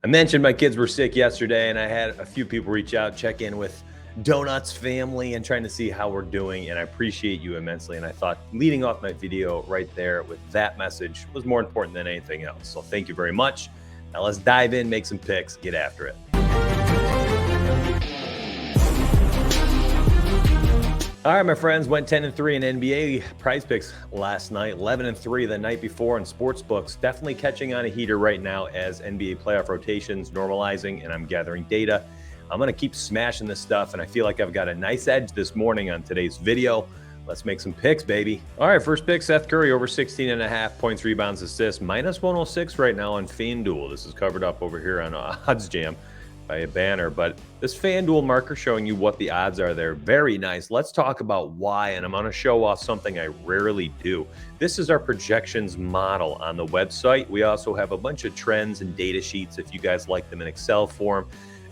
I mentioned my kids were sick yesterday, and I had a few people reach out, check in with Donuts family, and trying to see how we're doing. And I appreciate you immensely. And I thought leading off my video right there with that message was more important than anything else. So thank you very much. Now let's dive in, make some picks, get after it. All right, my friends, went 10-3 in NBA prize picks last night, 11-3 the night before in sports books. Definitely catching on a heater right now as NBA playoff rotations normalizing, and I'm gathering data. I'm going to keep smashing this stuff, and I feel like I've got a nice edge this morning on today's video. Let's make some picks, baby. All right, first pick, Seth Curry over 16.5 points, rebounds, assists, minus 106 right now on FanDuel. This is covered up over here on Odds Jam by a banner, but this FanDuel marker showing you what the odds are there. Very nice. Let's talk about why, and I'm going to show off something I rarely do. This is our projections model on the website. We also have a bunch of trends and data sheets if you guys like them in Excel form,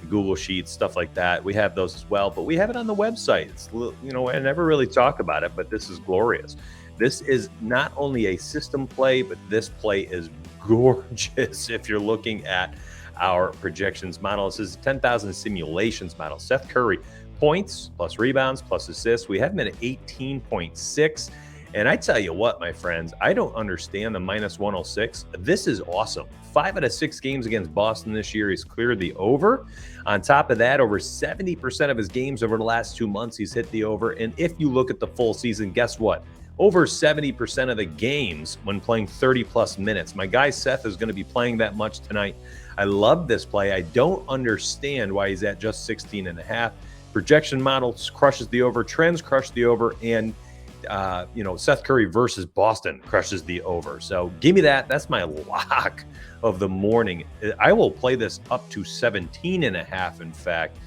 Google Sheets, stuff like that. We have those as well, but we have it on the website. It's, I never really talk about it, but this is glorious. This is not only a system play, but this play is gorgeous if you're looking at our projections model. This is a 10,000 simulations model. Seth Curry, points plus rebounds plus assists. We have him at 18.6. And I tell you what, my friends, I don't understand the minus 106. This is awesome. 5 out of 6 games against Boston this year, he's cleared the over. On top of that, over 70% of his games over the last 2 months, he's hit the over. And if you look at the full season, guess what? Over 70% of the games when playing 30 plus minutes. My guy Seth is going to be playing that much tonight. I love this play. I don't understand why he's at just 16.5. Projection models crushes the over, trends crush the over, and Seth Curry versus Boston crushes the over. So give me that. That's my lock of the morning. I will play this up to 17.5, in fact.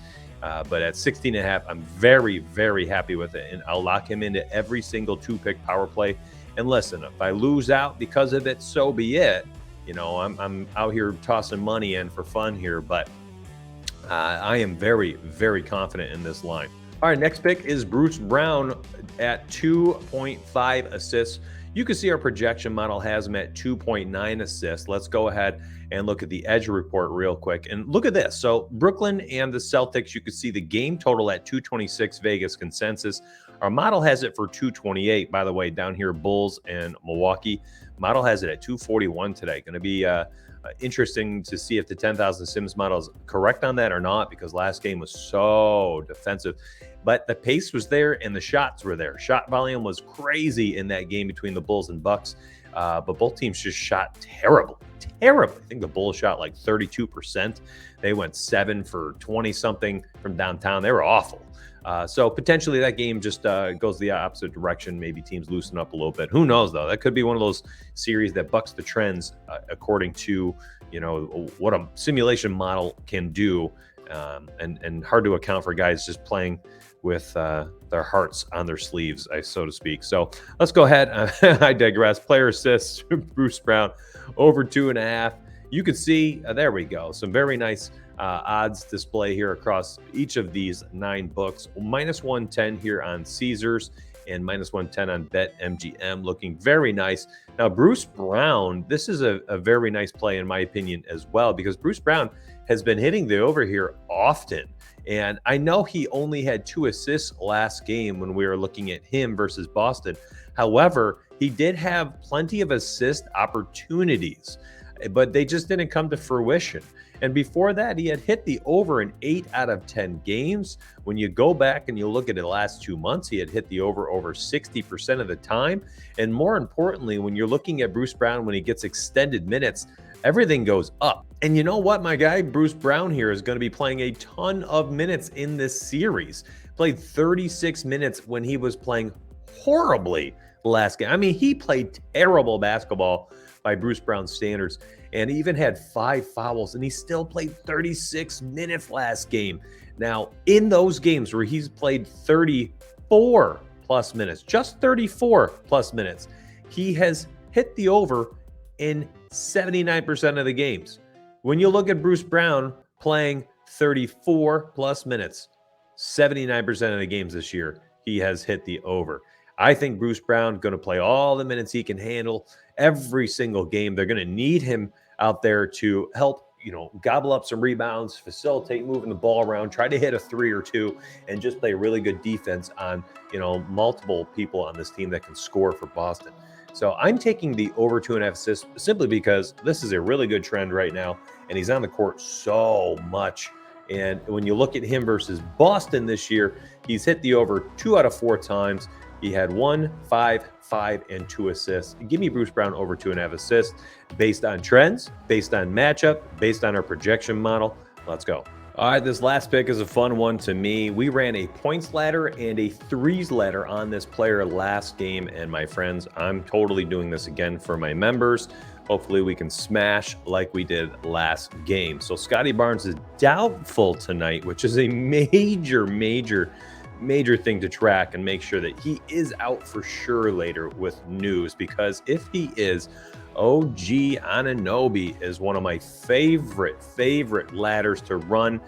But at 16.5, I'm very, very happy with it. And I'll lock him into every single 2-pick power play. And listen, if I lose out because of it, so be it. I'm out here tossing money in for fun here, but I am very, very confident in this line. All right, next pick is Bruce Brown at 2.5 assists. You can see our projection model has him at 2.9 assists. Let's go ahead and look at the edge report real quick. And look at this. So Brooklyn and the Celtics, you can see the game total at 226 Vegas consensus. Our model has it for 228. By the way, down here, Bulls and Milwaukee. Model has it at 241 today. Going to be interesting to see if the 10,000 Sims model is correct on that or not, because last game was so defensive. But the pace was there and the shots were there. Shot volume was crazy in that game between the Bulls and Bucks. But both teams just shot terribly. I think the Bulls shot like 32%. They went 7 for 20-something from downtown. They were awful. So potentially that game just goes the opposite direction. Maybe teams loosen up a little bit. Who knows, though? That could be one of those series that bucks the trends according to, what a simulation model can do. And hard to account for guys just playing with their hearts on their sleeves, so to speak. So let's go ahead. I digress. Player assists, Bruce Brown, over 2.5. You can see, there we go. Some very nice odds display here across each of these 9 books. Minus 110 here on Caesars and minus 110 on BetMGM, looking very nice. Now, Bruce Brown, this is a very nice play in my opinion as well, because Bruce Brown has been hitting the over here often. And I know he only had 2 assists last game when we were looking at him versus Boston. However, he did have plenty of assist opportunities, but they just didn't come to fruition. And before that, he had hit the over in 8 out of 10 games. When you go back and you look at the last 2 months, he had hit the over 60% of the time. And more importantly, when you're looking at Bruce Brown, when he gets extended minutes, everything goes up. And you know what? My guy, Bruce Brown here, is going to be playing a ton of minutes in this series. Played 36 minutes when he was playing horribly last game. I mean, he played terrible basketball by Bruce Brown standards, and he even had 5 fouls, and he still played 36 minutes last game. Now, in those games where he's played 34 plus minutes, just 34 plus minutes, he has hit the over in 79% of the games. When you look at Bruce Brown playing 34 plus minutes, 79% of the games this year, he has hit the over. I think Bruce Brown going to play all the minutes he can handle every single game. They're going to need him out there to help gobble up some rebounds, facilitate moving the ball around, try to hit a 3 or 2, and just play really good defense on, multiple people on this team that can score for Boston. So I'm taking the over 2.5 assists simply because this is a really good trend right now, and he's on the court so much. And when you look at him versus Boston this year, he's hit the over 2 out of 4 times. He had 1, 5, 5, and 2 assists. Give me Bruce Brown over 2.5 assists based on trends, based on matchup, based on our projection model. Let's go. All right, this last pick is a fun one to me. We ran a points ladder and a threes ladder on this player last game, and my friends, I'm totally doing this again for my members. Hopefully we can smash like we did last game. So Scotty Barnes is doubtful tonight, which is a major thing to track and make sure that he is out for sure later with news, because if he is, OG Anunoby is one of my favorite ladders to run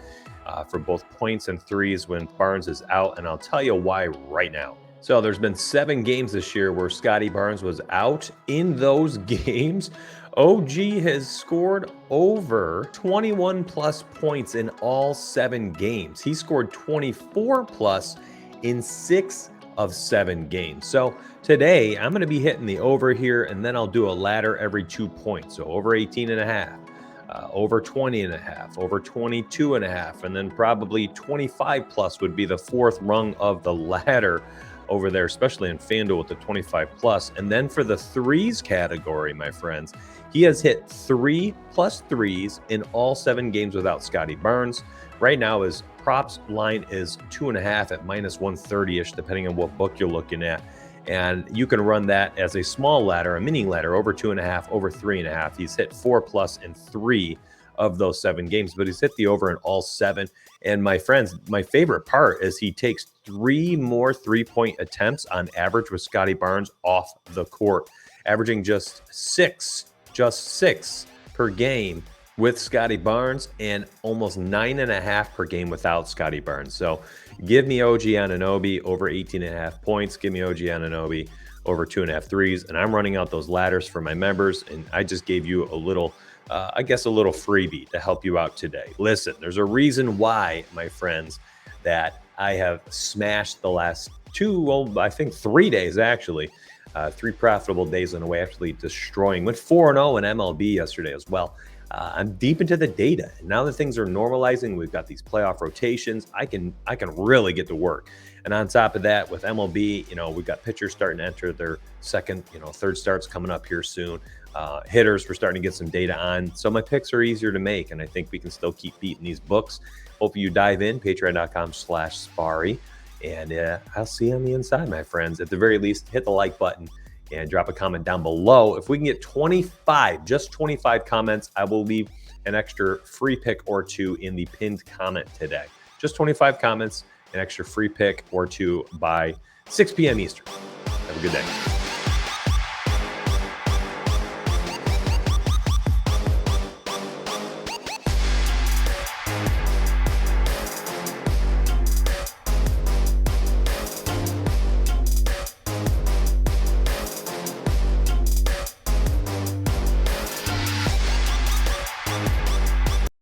for both points and threes when Barnes is out, and I'll tell you why right now. So there's been 7 games this year where Scotty Barnes was out. In those games, OG has scored over 21 plus points in all 7 games. He scored 24 plus in 6 of 7 games. So today I'm going to be hitting the over here, and then I'll do a ladder every 2 points. So over 18.5, over 20.5, over 22.5, and then probably 25 plus would be the 4th rung of the ladder over there, especially in FanDuel with the 25 plus. And then for the threes category, my friends, he has hit 3 plus threes in all 7 games without Scotty Barnes. Right now his props line is 2.5 at minus 130-ish, depending on what book you're looking at. And you can run that as a small ladder, a mini ladder, over 2.5, over 3.5. He's hit 4 plus in 3 of those 7 games, but he's hit the over in all 7. And my friends, my favorite part is he takes 3 more 3-point attempts on average with Scotty Barnes off the court, averaging just 6 per game with Scotty Barnes, and almost 9.5 per game without Scotty Barnes. So give me OG Anunoby over 18.5 points. Give me OG Anunoby over 2.5 threes. And I'm running out those ladders for my members. And I just gave you a little, a little freebie to help you out today. Listen, there's a reason why, my friends, that I have smashed the last 3 days actually. 3 profitable days in a way, actually destroying. Went 4-0 in MLB yesterday as well. I'm deep into the data, and now that things are normalizing, we've got these playoff rotations. I can really get to work. And on top of that, with MLB, we've got pitchers starting to enter their second, third starts coming up here soon. Hitters, we're starting to get some data on. So my picks are easier to make, and I think we can still keep beating these books. Hope you dive in, patreon.com/Sparry. And I'll see you on the inside, my friends. At the very least, hit the like button and drop a comment down below. If we can get 25, just 25 comments, I will leave an extra free pick or 2 in the pinned comment today. Just 25 comments, an extra free pick or 2 by 6 p.m. Eastern. Have a good day.